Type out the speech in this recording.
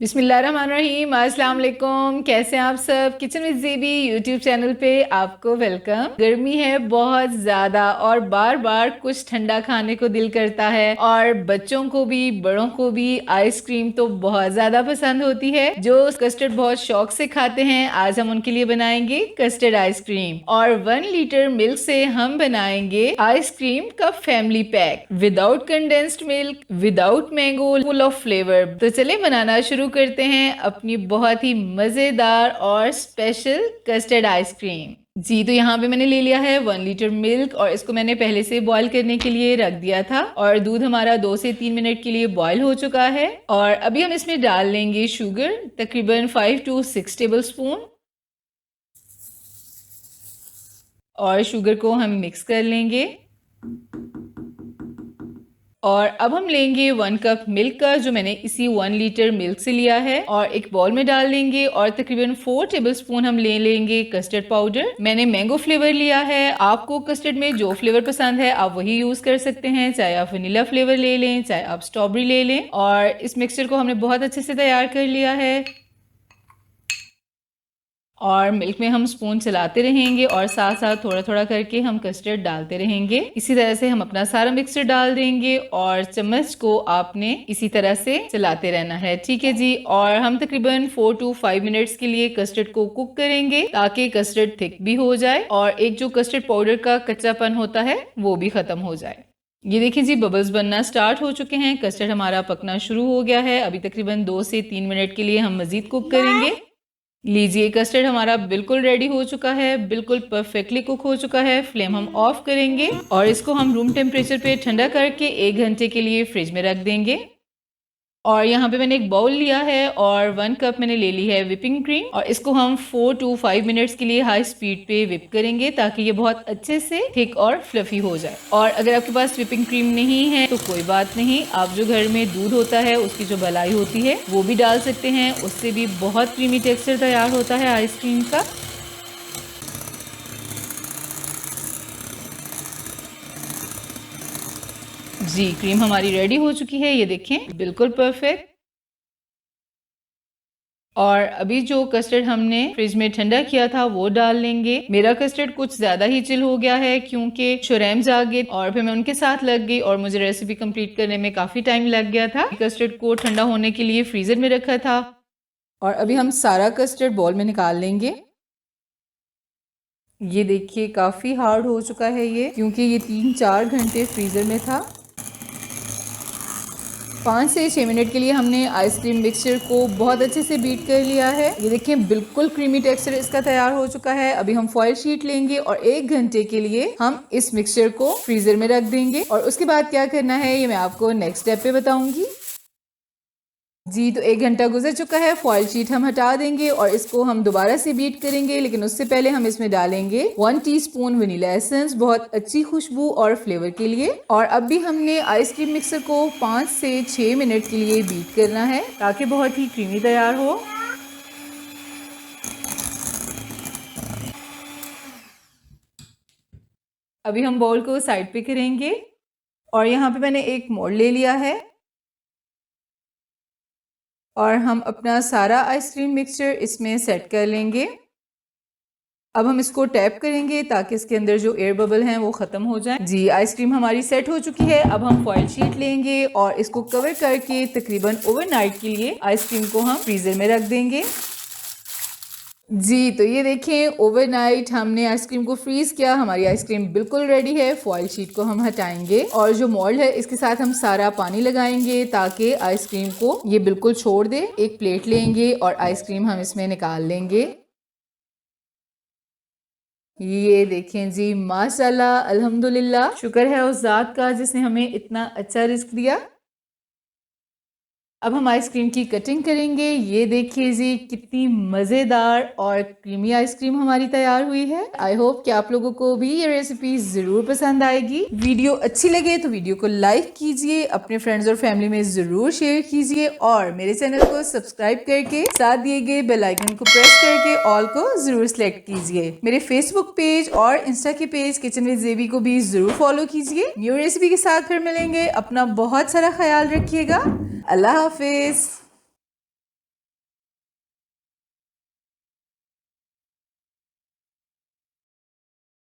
बिस्मिल्लाहिर्रहमानिर्रहीम। अस्सलाम वालेकुम। कैसे हैं आप सब? किचन विद ज़ेबी यूट्यूब चैनल पे आपको वेलकम। गर्मी है बहुत ज़्यादा और बार बार कुछ ठंडा खाने को दिल करता है और बच्चों को भी बड़ों को भी आइसक्रीम तो बहुत ज़्यादा पसंद होती है। जो कस्टर्ड बहुत शौक से खाते हैं, आज हम उनके लिए बनाएंगे कस्टर्ड आइसक्रीम और 1 लीटर मिल्क से हम बनाएंगे आइसक्रीम का family pack without condensed milk, without mango, full of flavour. तो चले बनाना शुरू करते हैं अपनी बहुत ही मजेदार और स्पेशल कस्टर्ड आइसक्रीम। जी, तो यहाँ पे मैंने ले लिया है 1 लीटर मिल्क और इसको मैंने पहले से बॉईल करने के लिए रख दिया था और दूध हमारा 2 से 3 मिनट के लिए बॉईल हो चुका है। और अभी हम इसमें डाल लेंगे शुगर, तकरीबन 5 to 6 टेबल स्पून, और शुगर को हम मिक्स कर लेंगे। और अब हम लेंगे 1 कप मिल्क का, जो मैंने इसी 1 लीटर मिल्क से लिया है, और एक बाउल में डाल लेंगे और तकरीबन 4 टेबलस्पून हम ले लेंगे कस्टर्ड पाउडर। मैंने मैंगो फ्लेवर लिया है। आपको कस्टर्ड में जो फ्लेवर पसंद है आप वही यूज कर सकते हैं, चाहे आप वनीला फ्लेवर ले लें, चाहे आप स्ट्रॉबेरी ले लें। और इस मिक्सचर को हमने बहुत अच्छे से तैयार कर लिया है और मिल्क में हम स्पून चलाते रहेंगे और साथ साथ थोड़ा थोड़ा करके हम कस्टर्ड डालते रहेंगे। इसी तरह से हम अपना सारा मिक्सचर डाल देंगे और चम्मच को आपने इसी तरह से चलाते रहना है। ठीक है जी। और हम तकरीबन 4 to 5 मिनट्स के लिए कस्टर्ड को कुक करेंगे ताकि कस्टर्ड थिक भी हो जाए और एक जो कस्टर्ड पाउडर का कच्चापन होता है वो भी खत्म हो जाए। ये देखिए जी, बबल्स बनना स्टार्ट हो चुके हैं, कस्टर्ड हमारा पकना शुरू हो गया है। अभी तकरीबन 2 से 3 मिनट के लिए हम मजीद कुक करेंगे। लीजिए, कस्टर्ड हमारा बिल्कुल रेडी हो चुका है, बिल्कुल परफेक्टली कुक हो चुका है। फ्लेम हम ऑफ करेंगे और इसको हम रूम टेम्परेचर पे ठंडा करके 1 घंटे के लिए फ्रिज में रख देंगे। और यहाँ पे मैंने एक बाउल लिया है और 1 कप मैंने ले ली है विपिंग क्रीम और इसको हम 4 to 5 मिनट्स के लिए हाई स्पीड पे विप करेंगे ताकि ये बहुत अच्छे से थिक और फ्लफी हो जाए। और अगर आपके पास विपिंग क्रीम नहीं है तो कोई बात नहीं, आप जो घर में दूध होता है उसकी जो मलाई होती है वो भी डाल सकते हैं, उससे भी बहुत क्रीमी टेक्सचर तैयार होता है आइसक्रीम का। जी, क्रीम हमारी रेडी हो चुकी है, ये देखें बिल्कुल परफेक्ट। और अभी जो कस्टर्ड हमने फ्रिज में ठंडा किया था वो डाल लेंगे। मेरा कस्टर्ड कुछ ज्यादा ही चिल हो गया है क्योंकि शुरैम्स आ गए और फिर मैं उनके साथ लग गई और मुझे रेसिपी कंप्लीट करने में काफी टाइम लग गया था। कस्टर्ड को ठंडा होने के लिए फ्रीजर में रखा था और अभी हम सारा कस्टर्ड बॉल में निकाल लेंगे। ये देखिए काफी हार्ड हो चुका है ये, क्योंकि ये 3-4 घंटे फ्रीजर में था। 5 से 6 मिनट के लिए हमने आइसक्रीम मिक्सचर को बहुत अच्छे से बीट कर लिया है। ये देखिए बिल्कुल क्रीमी टेक्सचर इसका तैयार हो चुका है। अभी हम फॉयल शीट लेंगे और 1 घंटे के लिए हम इस मिक्सचर को फ्रीजर में रख देंगे और उसके बाद क्या करना है ये मैं आपको नेक्स्ट स्टेप पे बताऊंगी। जी, तो 1 घंटा गुजर चुका है। फॉयल शीट हम हटा देंगे और इसको हम दोबारा से बीट करेंगे, लेकिन उससे पहले हम इसमें डालेंगे 1 टीस्पून वनीला एसेंस, बहुत अच्छी खुशबू और फ्लेवर के लिए। और अब भी हमने आइसक्रीम मिक्सर को 5 से 6 मिनट के लिए बीट करना है ताकि बहुत ही क्रीमी तैयार हो। अभी हम बाउल को साइड पे करेंगे और यहाँ पे मैंने एक मोल्ड ले लिया है और हम अपना सारा आइसक्रीम मिक्सचर इसमें सेट कर लेंगे। अब हम इसको टैप करेंगे ताकि इसके अंदर जो एयर बबल हैं वो ख़त्म हो जाए। जी, आइसक्रीम हमारी सेट हो चुकी है। अब हम फॉयल शीट लेंगे और इसको कवर करके तकरीबन ओवरनाइट के लिए आइसक्रीम को हम फ्रीज़र में रख देंगे। जी, तो ये देखें ओवरनाइट हमने आइसक्रीम को फ्रीज किया, हमारी आइसक्रीम बिल्कुल रेडी है। फॉयल शीट को हम हटाएंगे और जो मोल्ड है इसके साथ हम सारा पानी लगाएंगे ताकि आइसक्रीम को ये बिल्कुल छोड़ दे। एक प्लेट लेंगे और आइसक्रीम हम इसमें निकाल लेंगे। ये देखें जी, माशाल्लाह अल्हम्दुलिल्लाह, शुक्र है उस ज़ात का जिसने हमें इतना अच्छा रिस्क दिया। अब हम आइसक्रीम की कटिंग करेंगे। ये देखिए जी, कितनी मज़ेदार और क्रीमी आइसक्रीम हमारी तैयार हुई है। आई होप कि आप लोगों को भी ये रेसिपी ज़रूर पसंद आएगी। वीडियो अच्छी लगे तो वीडियो को लाइक कीजिए, अपने फ्रेंड्स और फैमिली में ज़रूर शेयर कीजिए और मेरे चैनल को सब्सक्राइब करके साथ दिए गए बेल आइकन को प्रेस करके ऑल को ज़रूर सेलेक्ट कीजिए। मेरे फेसबुक पेज और इंस्टा के पेज किचन विद ज़ेबी को भी ज़रूर फॉलो कीजिए। न्यू रेसिपी के साथ फिर मिलेंगे। अपना बहुत सारा ख्याल रखिएगा। अल्लाह हाफिज।